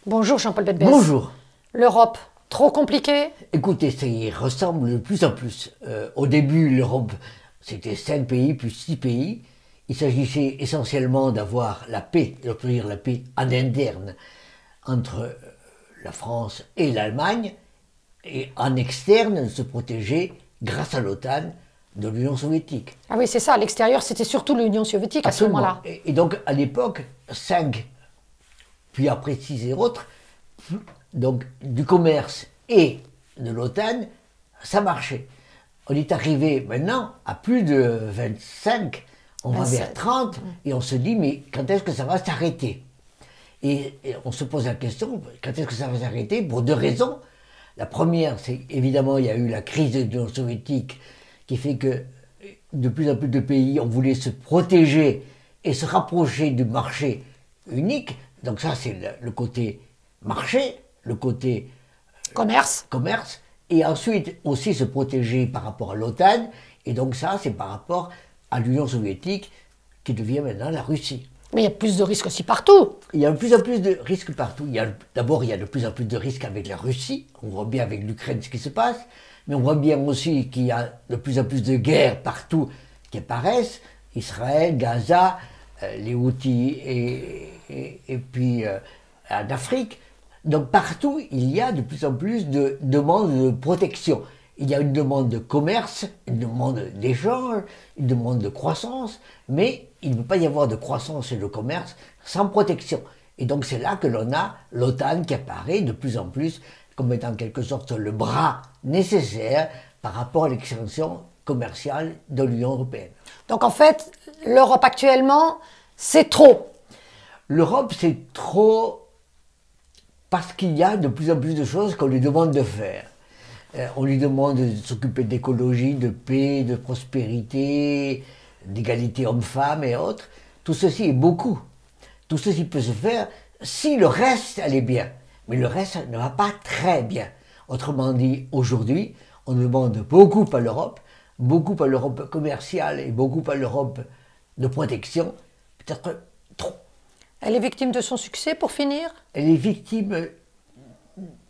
Bonjour Jean-Paul Betbès. Bonjour. L'Europe, trop compliquée? Écoutez, ça y ressemble de plus en plus. Au début, l'Europe, c'était 5 pays plus 6 pays. Il s'agissait essentiellement d'avoir la paix, d'obtenir la paix en interne entre la France et l'Allemagne, et en externe de se protéger grâce à l'OTAN de l'Union soviétique. Ah oui, c'est ça, à l'extérieur, c'était surtout l'Union soviétique à ce Absolument. moment-là. Et donc, à l'époque, 5, puis après 6 et autres, donc du commerce et de l'OTAN, ça marchait. On est arrivé maintenant à plus de 25, on va vers 30, et on se dit, mais quand est-ce que ça va s'arrêter? Et on se pose la question, quand est-ce que ça va s'arrêter? Pour deux raisons. La première, c'est évidemment, il y a eu la crise de l'Union soviétique qui fait que de plus en plus de pays ont voulu se protéger et se rapprocher du marché unique. Donc ça, c'est le côté marché, le côté Commerce. et ensuite aussi se protéger par rapport à l'OTAN, et donc ça, c'est par rapport à l'Union soviétique qui devient maintenant la Russie. Mais il y a plus de risques aussi partout. Il y a de plus en plus de risques partout. D'abord, il y a de plus en plus de risques avec la Russie. On voit bien avec l'Ukraine ce qui se passe. Mais on voit bien aussi qu'il y a de plus en plus de guerres partout qui apparaissent. Israël, Gaza, les Houthis et puis en Afrique. Donc partout, il y a de plus en plus de demandes de protection. Il y a une demande de commerce, une demande d'échange, une demande de croissance, mais il ne peut pas y avoir de croissance et de commerce sans protection. Et donc c'est là que l'on a l'OTAN qui apparaît de plus en plus comme étant en quelque sorte le bras nécessaire par rapport à l'extension commerciale de l'Union européenne. Donc en fait, l'Europe actuellement, c'est trop. L'Europe, c'est trop parce qu'il y a de plus en plus de choses qu'on lui demande de faire. On lui demande de s'occuper d'écologie, de paix, de prospérité, d'égalité homme-femme et autres. Tout ceci est beaucoup. Tout ceci peut se faire si le reste allait bien. Mais le reste ne va pas très bien. Autrement dit, aujourd'hui, on demande beaucoup à l'Europe commerciale et beaucoup à l'Europe de protection, peut-être trop. Elle est victime de son succès, pour finir? Elle est victime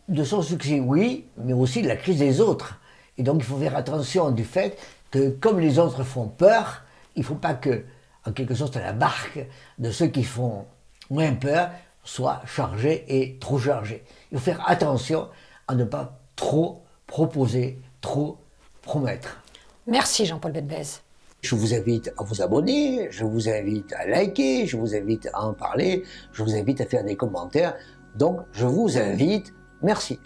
de son succès, oui, mais aussi de la crise des autres. Et donc il faut faire attention du fait que comme les autres font peur, il ne faut pas que, en quelque sorte, la barque de ceux qui font moins peur soit chargée et trop chargée. Il faut faire attention à ne pas trop proposer, trop promettre. Merci Jean-Paul Betbès. Je vous invite à vous abonner, je vous invite à liker, je vous invite à en parler, je vous invite à faire des commentaires. Donc je vous invite. Merci.